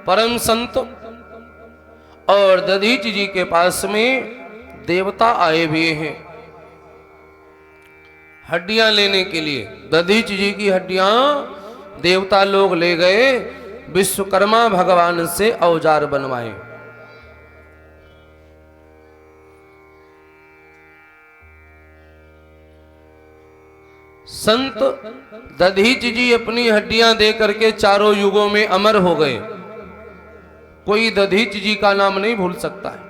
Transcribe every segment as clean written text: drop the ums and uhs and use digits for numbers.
परम संत और दधीच जी के पास में देवता आए हुए हैं हड्डियां लेने के लिए। दधीच जी की हड्डियां देवता लोग ले गए, विश्वकर्मा भगवान से औजार बनवाए। संत दधीच जी अपनी हड्डियां दे करके चारों युगों में अमर हो गए। कोई दधीच जी का नाम नहीं भूल सकता है।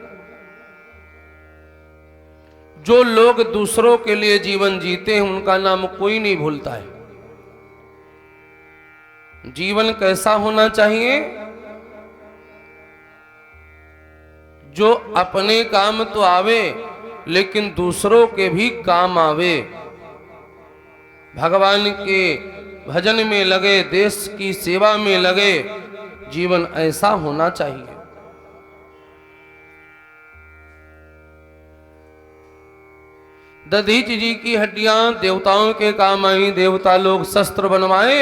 जो लोग दूसरों के लिए जीवन जीते हैं उनका नाम कोई नहीं भूलता है। जीवन कैसा होना चाहिए? जो अपने काम तो आवे लेकिन दूसरों के भी काम आवे। भगवान के भजन में लगे, देश की सेवा में लगे, जीवन ऐसा होना चाहिए। दधीच जी की हड्डियां देवताओं के काम आई। देवता लोग शस्त्र बनवाए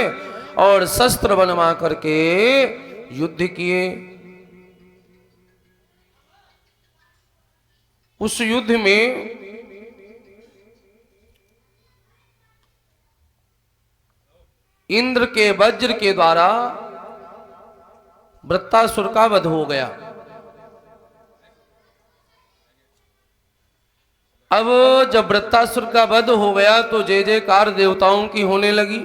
और शस्त्र बनवा करके युद्ध किए। उस युद्ध में इंद्र के वज्र के द्वारा वृत्तासुर का वध हो गया। अब जब वृत्तासुर का वध हो गया तो जय जयकार देवताओं की होने लगी,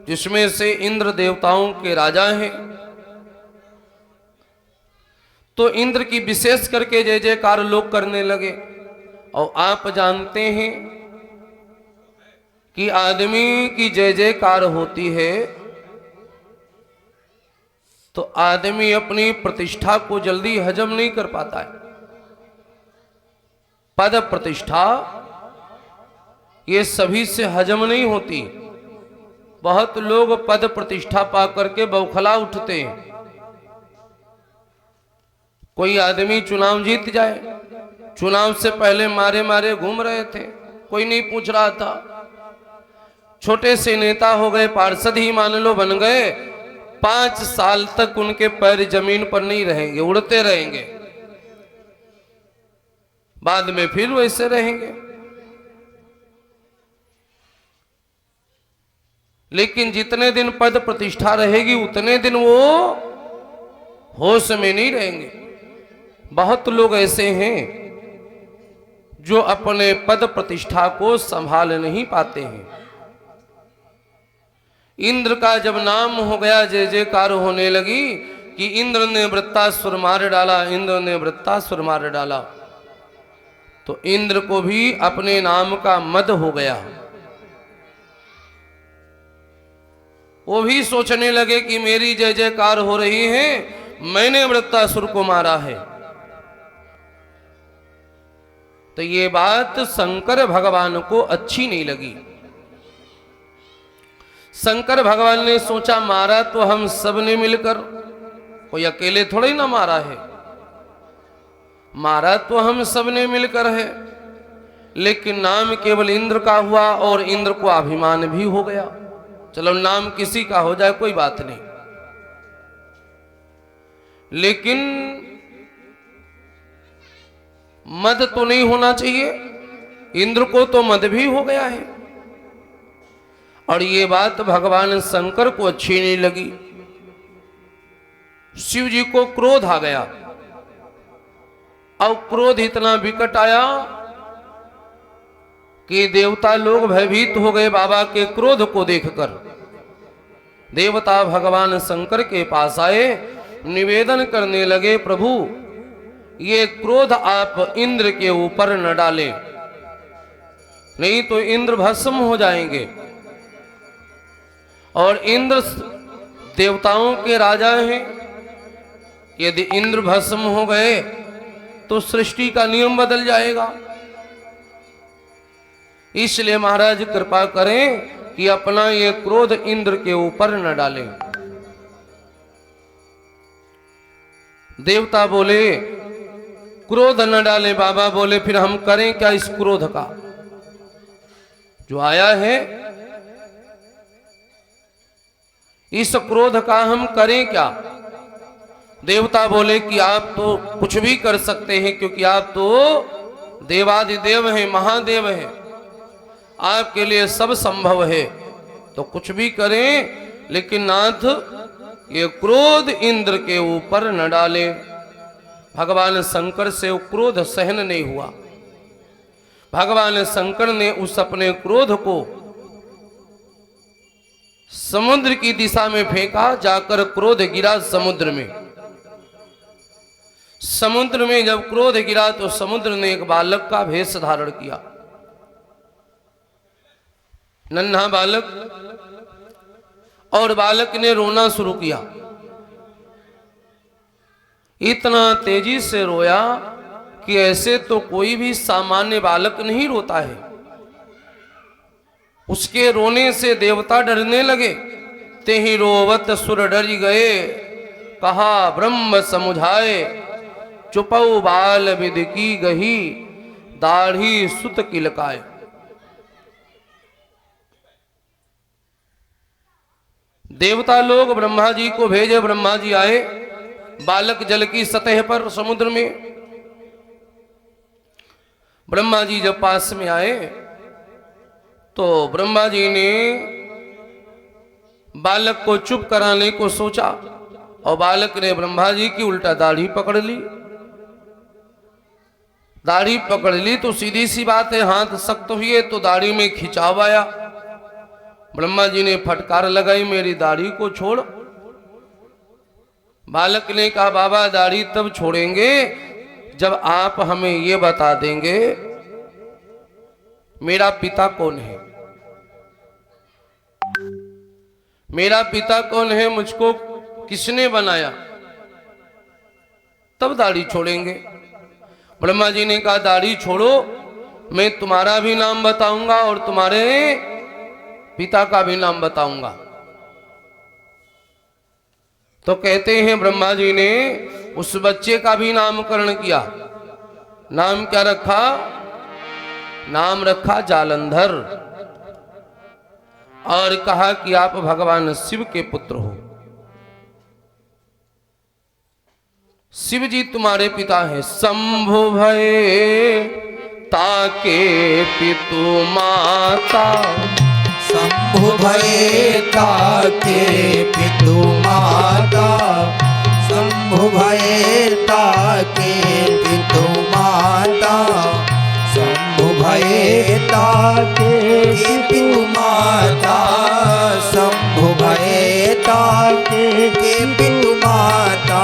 जिसमें से इंद्र देवताओं के राजा हैं। तो इंद्र की विशेष करके जय जयकार लोग करने लगे। और आप जानते हैं कि आदमी की जय जयकार होती है तो आदमी अपनी प्रतिष्ठा को जल्दी हजम नहीं कर पाता है। पद प्रतिष्ठा ये सभी से हजम नहीं होती। बहुत लोग पद प्रतिष्ठा पा करके बौखला उठते हैं। कोई आदमी चुनाव जीत जाए, चुनाव से पहले मारे मारे घूम रहे थे, कोई नहीं पूछ रहा था। छोटे से नेता हो गए, पार्षद ही मान लो बन गए, 5 साल तक उनके पैर जमीन पर नहीं रहेंगे, उड़ते रहेंगे। बाद में फिर वैसे रहेंगे। लेकिन जितने दिन पद प्रतिष्ठा रहेगी उतने दिन वो होश में नहीं रहेंगे। बहुत लोग ऐसे हैं जो अपने पद प्रतिष्ठा को संभाल नहीं पाते हैं। इंद्र का जब नाम हो गया, जय जयकार होने लगी कि इंद्र ने वृत्तासुर मार डाला, इंद्र ने वृत्तासुर मार डाला। तो इंद्र को भी अपने नाम का मद हो गया। वो भी सोचने लगे कि मेरी जय जयकार हो रही है, मैंने वृत्तासुर को मारा है। तो ये बात शंकर भगवान को अच्छी नहीं लगी। शंकर भगवान ने सोचा मारा तो हम सब ने मिलकर, कोई अकेले थोड़ी ना मारा है, मारा तो हम सब ने मिलकर है। लेकिन नाम केवल इंद्र का हुआ और इंद्र को अभिमान भी हो गया। चलो नाम किसी का हो जाए कोई बात नहीं, लेकिन मद तो नहीं होना चाहिए। इंद्र को तो मद भी हो गया है। और ये बात भगवान शंकर को अच्छी नहीं लगी। शिव जी को क्रोध आ गया। और क्रोध इतना विकट आया कि देवता लोग भयभीत हो गए बाबा के क्रोध को देखकर। देवता भगवान शंकर के पास आए, निवेदन करने लगे, प्रभु ये क्रोध आप इंद्र के ऊपर न डालें, नहीं तो इंद्र भस्म हो जाएंगे। और इंद्र देवताओं के राजा हैं, यदि इंद्र भस्म हो गए तो सृष्टि का नियम बदल जाएगा। इसलिए महाराज कृपा करें कि अपना ये क्रोध इंद्र के ऊपर न डालें। देवता बोले क्रोध न डाले। बाबा बोले फिर हम करें क्या इस क्रोध का जो आया है, इस क्रोध का हम करें क्या? देवता बोले कि आप तो कुछ भी कर सकते हैं, क्योंकि आप तो देवादिदेव हैं, महादेव हैं, आपके लिए सब संभव है, तो कुछ भी करें, लेकिन नाथ ये क्रोध इंद्र के ऊपर न डालें। भगवान शंकर से वो क्रोध सहन नहीं हुआ। भगवान शंकर ने उस अपने क्रोध को समुद्र की दिशा में फेंका, जाकर क्रोध गिरा समुद्र में। समुद्र में जब क्रोध गिरा तो समुद्र ने एक बालक का भेष धारण किया, नन्हा बालक, और बालक ने रोना शुरू किया। इतना तेजी से रोया कि ऐसे तो कोई भी सामान्य बालक नहीं रोता है। उसके रोने से देवता डरने लगे। ते ही रोवत सुर डर गए, कहा ब्रह्म समुझाए, चुपऊ बाल विद की गही, दाढ़ी सुत किलकाए। देवता लोग ब्रह्मा जी को भेजे। ब्रह्मा जी आए, बालक जल की सतह पर समुद्र में। ब्रह्मा जी जब पास में आए तो ब्रह्मा जी ने बालक को चुप कराने को सोचा, और बालक ने ब्रह्मा जी की उल्टा दाढ़ी पकड़ ली। दाढ़ी पकड़ ली तो सीधी सी बात है, हाथ सख्त हुए तो दाढ़ी में खिंचाव आया। ब्रह्मा जी ने फटकार लगाई, मेरी दाढ़ी को छोड़। बालक ने कहा, बाबा दाढ़ी तब छोड़ेंगे जब आप हमें ये बता देंगे मेरा पिता कौन है। मेरा पिता कौन है, मुझको किसने बनाया, तब दाढ़ी छोड़ेंगे। ब्रह्मा जी ने कहा, दाढ़ी छोड़ो, मैं तुम्हारा भी नाम बताऊंगा और तुम्हारे पिता का भी नाम बताऊंगा। तो कहते हैं ब्रह्मा जी ने उस बच्चे का भी नामकरण किया। नाम क्या रखा? नाम रखा जालंधर, और कहा कि आप भगवान शिव के पुत्र हो। शिव जी तुम्हारे पिता हैं। शंभु भये ताके पितु माता, शंभु भये ताके पितु माता, शंभु भये ताके पितु माता, शंभु भये ताके पितु माता, शंभु भये ताके पितु माता।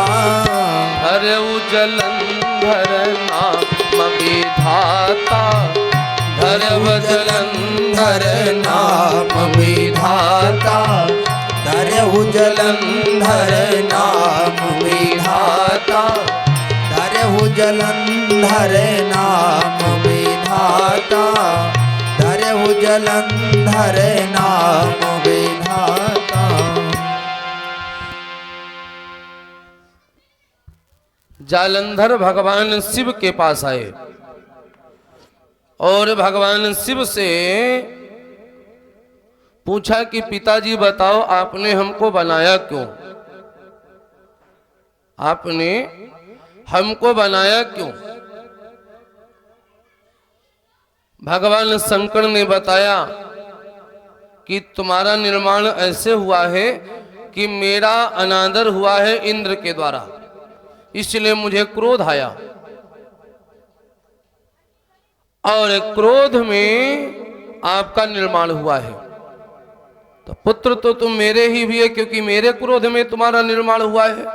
हरे जलंधर नाम विधाता, धरव जलंधर नाम विधाता, धरहु जलंधर नाम विधाता, धरहु जलंधर नाम विधाता, धरहु जलंधर नाम विधाता। जालंधर भगवान शिव के पास आए और भगवान शिव से पूछा कि पिताजी बताओ, आपने हमको बनाया क्यों? आपने हमको बनाया क्यों? भगवान शंकर ने बताया कि तुम्हारा निर्माण ऐसे हुआ है कि मेरा अनादर हुआ है इंद्र के द्वारा, इसलिए मुझे क्रोध आया, और क्रोध में आपका निर्माण हुआ है। तो पुत्र तो तुम मेरे ही भी है, क्योंकि मेरे क्रोध में तुम्हारा निर्माण हुआ है।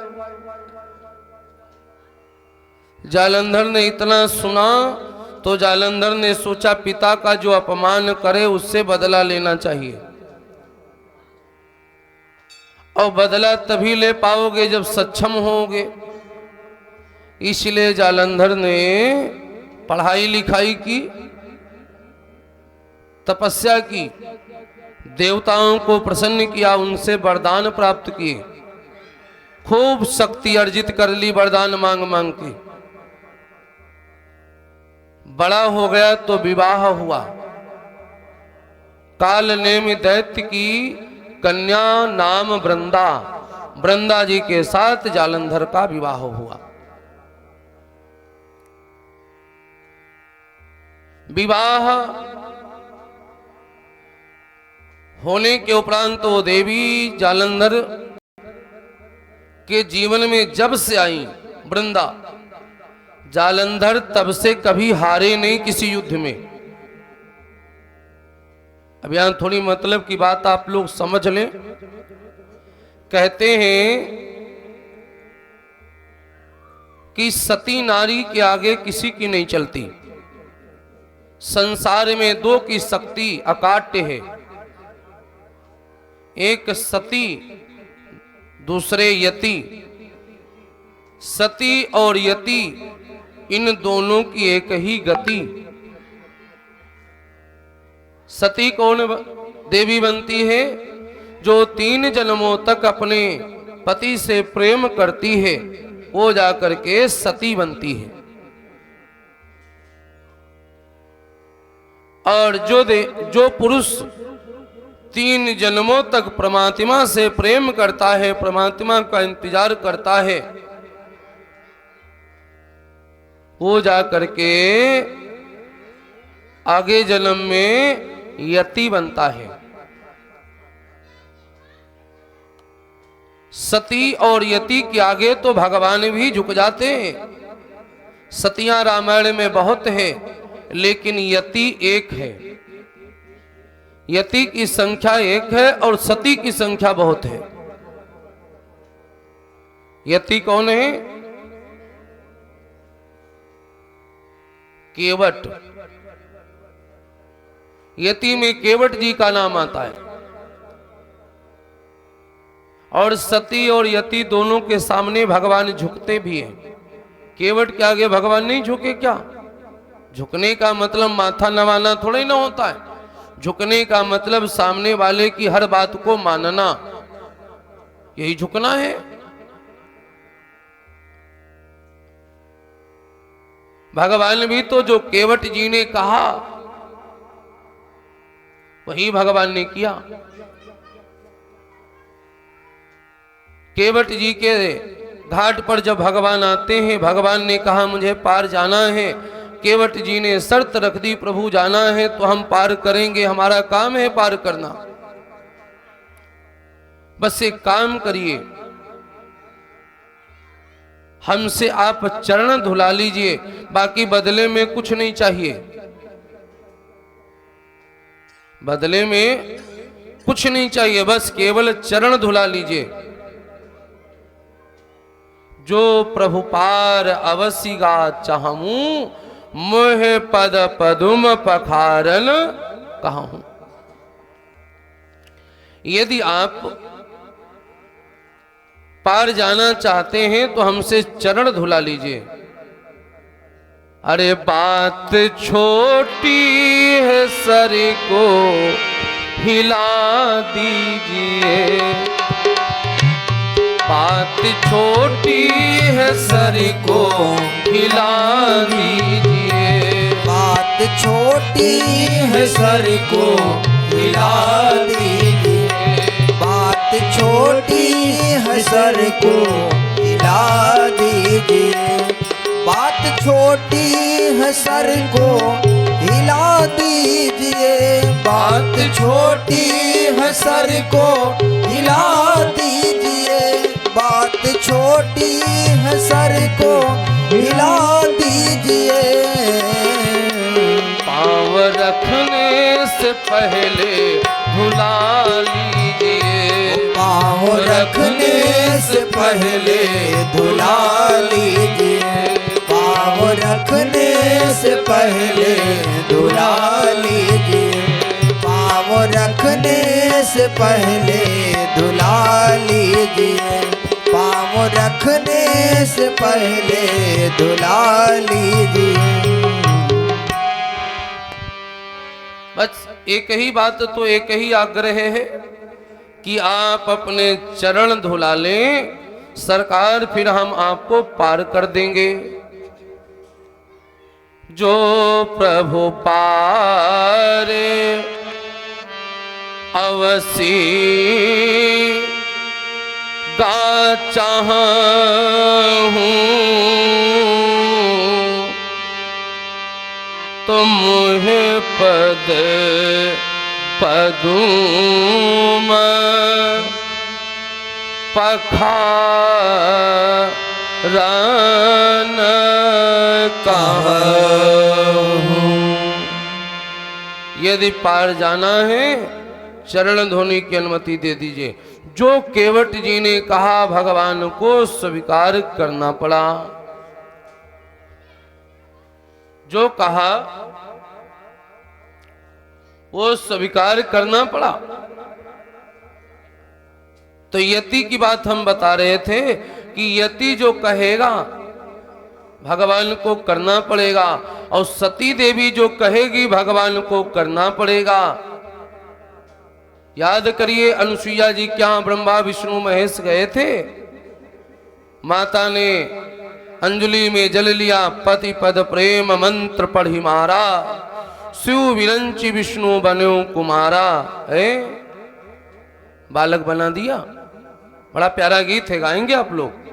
जालंधर ने इतना सुना तो जालंधर ने सोचा पिता का जो अपमान करे उससे बदला लेना चाहिए, और बदला तभी ले पाओगे जब सक्षम होगे। इसलिए जालंधर ने पढ़ाई लिखाई की, तपस्या की, देवताओं को प्रसन्न किया, उनसे वरदान प्राप्त किए, खूब शक्ति अर्जित कर ली वरदान मांग मांग के। बड़ा हो गया तो विवाह हुआ। काल नेमि दैत्य की कन्या नाम वृंदा, वृंदा जी के साथ जालंधर का विवाह हुआ। विवाह होने के उपरांत वो देवी जालंधर के जीवन में जब से आई वृंदा, जालंधर तब से कभी हारे नहीं किसी युद्ध में। अब यहां थोड़ी मतलब की बात आप लोग समझ लें। कहते हैं कि सती नारी के आगे किसी की नहीं चलती। संसार में दो की शक्ति अकाट्य है, एक सती दूसरे यति। सती और यति इन दोनों की एक ही गति। सती कौन देवी बनती है? जो 3 जन्मों तक अपने पति से प्रेम करती है, वो जाकर के सती बनती है। और जो पुरुष 3 जन्मों तक परमात्मा से प्रेम करता है, परमात्मा का इंतजार करता है, वो जाकर के आगे जन्म में यति बनता है। सती और यति के आगे तो भगवान भी झुक जाते हैं। सतियां रामायण में बहुत है, लेकिन यति एक है। यति की संख्या एक है और सती की संख्या बहुत है। यति कौन है? केवट। यति में केवट जी का नाम आता है। और सती और यति दोनों के सामने भगवान झुकते भी हैं। केवट के आगे भगवान नहीं झुके क्या? झुकने का मतलब माथा नवाना थोड़ा ही ना होता है। झुकने का मतलब सामने वाले की हर बात को मानना, यही झुकना है। भगवान भी तो जो केवट जी ने कहा वही भगवान ने किया। केवट जी के घाट पर जब भगवान आते हैं, भगवान ने कहा मुझे पार जाना है। केवट जी ने शर्त रख दी, प्रभु जाना है तो हम पार करेंगे, हमारा काम है पार करना। बस एक काम करिए, हमसे आप चरण धुला लीजिए, बाकी बदले में कुछ नहीं चाहिए। बदले में कुछ नहीं चाहिए, बस केवल चरण धुला लीजिए। जो प्रभु पार अवश्य गा चाहूं, मोह पद पदुम पखारन कहूं। यदि आप पार जाना चाहते हैं तो हमसे चरण धुला लीजिए। अरे बात छोटी है, सर को हिला दीजिए। बात छोटी है, सर को हिला दीजिए। बात छोटी है, सर को हिला दीजिए। बात छोटी है, सर को हिला दीजिए। बात छोटी है, सर को हिला दीजिए। बात छोटी है, सर को हिला दीजिए। बात छोटी है, सर को हिला दीजिए। पाँव रखने से पहले धुला लीजिए। पाँव रखने से पहले धुला लीजिए। पाँव रखने से पहले धुला लीजिए। पाँव रखने से पहले धुला लीजिए। पाँव रखने से पहले धुला लीजिए। बस एक ही बात तो एक ही आग्रह है कि आप अपने चरण धुला लें, सरकार फिर हम आपको पार कर देंगे। जो प्रभु पारे अवसी गा चाहूं तो मुहे पद पदूम पखारन कहूं। यदि पार जाना है चरण ध्वनि की अनुमति दे दीजिए। जो केवट जी ने कहा भगवान को स्वीकार करना पड़ा। जो कहा वो स्वीकार करना पड़ा। तो यति की बात हम बता रहे थे कि यति जो कहेगा भगवान को करना पड़ेगा, और सती देवी जो कहेगी भगवान को करना पड़ेगा। याद करिए अनुसुईया जी क्या ब्रह्मा विष्णु महेश गए थे, माता ने अंजलि में जल लिया, पति पद प्रेम मंत्र पढ़ी मारा, शिव विरंची विष्णु बन्यो कुमारा, है बालक बना दिया। बड़ा प्यारा गीत है, गाएंगे आप लोग।